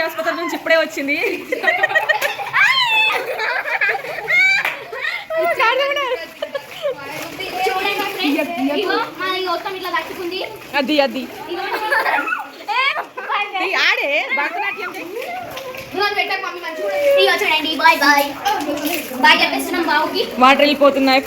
ఆసుపత్రి నుంచి ఇప్పుడే వచ్చింది. అది అది ఆడే భరతనాట్యం వాటర్ వెళ్ళిపోతున్నాయి.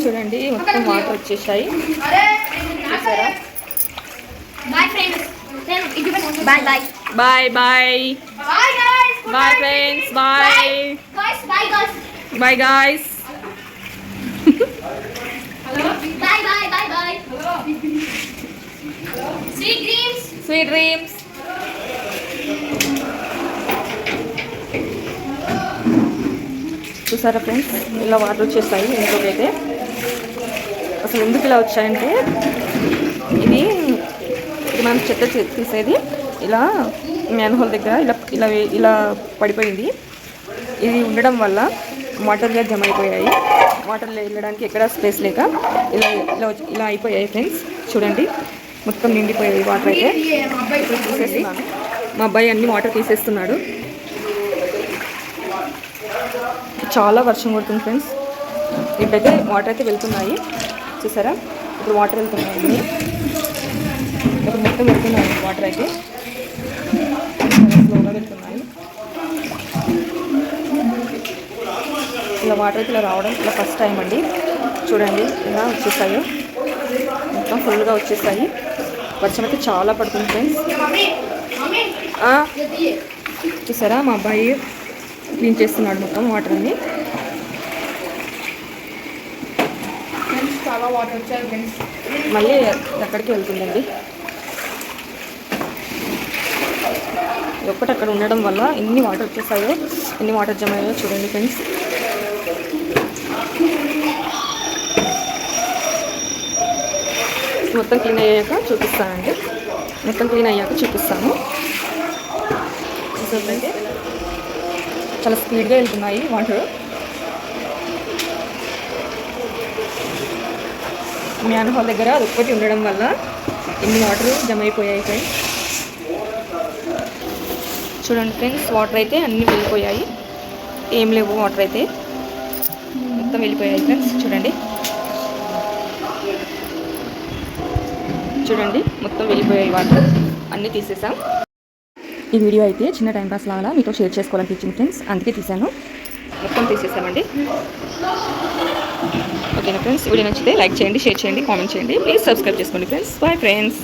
చూడండి మొత్తం వాటర్ వచ్చేసాయి. Bye bye bye bye friends bye bye guys. Sweet dreams. చూసారా ఫ్రెండ్స్ ఇలా వాటర్ వచ్చేస్తాయి. ఇంకొకైతే అసలు ఎందుకు ఇలా వచ్చాయంటే ఇది మనం చెత్త తీసేది ఇలా మ్యాన్హోల్ దగ్గర ఇలా ఇలా ఇలా పడిపోయింది. ఇది ఉండడం వల్ల వాటర్గా జమ అయిపోయాయి. వాటర్లో వెళ్ళడానికి ఎక్కడ స్పేస్ లేక ఇలా ఇలా ఇలా అయిపోయాయి ఫ్రెండ్స్. చూడండి మొత్తం నిండిపోయాయి వాటర్. అయితే తీసేస్తున్నాను. మా అబ్బాయి అన్ని వాటర్ తీసేస్తున్నాడు. చాలా వర్షం పడుతుంది ఫ్రెండ్స్. ఇప్పుడైతే వాటర్ అయితే వెళ్తున్నాయి. చూసారా ఇప్పుడు వాటర్ వెళ్తున్నాయి. ఇప్పుడు మొత్తం వెళ్తున్నాయి వాటర్ అయితే స్లోగా వెళ్తున్నాయి. ఇలా వాటర్ అయితే ఇలా రావడం ఇలా ఫస్ట్ టైం అండి. చూడండి ఇలా వచ్చేసాయో మొత్తం ఫుల్గా వచ్చేసాయి. వర్షం అయితే చాలా పడుతుంది ఫ్రెండ్స్. చూసారా మా అబ్బాయి క్లీన్ చేస్తున్నాడు మొత్తం వాటర్ అన్ని. చాలా వాటర్ వచ్చాయి ఫ్రెండ్స్. మళ్ళీ ఎక్కడికి వెళ్తుందండి. ఒక్కటి అక్కడ ఉండడం వల్ల ఎన్ని వాటర్ వచ్చేసాయో ఎన్ని వాటర్ జమ అయ్యాయో చూడండి ఫ్రెండ్స్. మొత్తం క్లీన్ అయ్యాక చూపిస్తానండి. మొత్తం క్లీన్ అయ్యాక చూపిస్తాను. చూడండి చాలా స్పీడ్గా వెళ్తున్నాయి వాటర్. మ్యాన్హోల్ దగ్గర అది ఒక్కటి ఉండడం వల్ల ఎన్ని వాటర్ జమ అయిపోయాయి ఫ్రెండ్స్. చూడండి ఫ్రెండ్స్ వాటర్ అయితే అన్నీ వెళ్ళిపోయాయి. ఏం లేవు వాటర్ అయితే మొత్తం వెళ్ళిపోయాయి ఫ్రెండ్స్. చూడండి చూడండి మొత్తం వెళ్ళిపోయాయి వాటర్ అన్నీ తీసేసాం. ఈ వీడియో అయితే చిన్న టైంపాస్ లాగా మీతో షేర్ చేసుకోవాలనిపించింది ఫ్రెండ్స్, అందుకే తీసాను. మొత్తం తీసేసామండి. ఓకేనా ఫ్రెండ్స్, వీడియో నచ్చితే లైక్ చేయండి, షేర్ చేయండి, కామెంట్ చేయండి. ప్లీజ్ సబ్స్క్రైబ్ చేసుకోండి ఫ్రెండ్స్. Bye friends.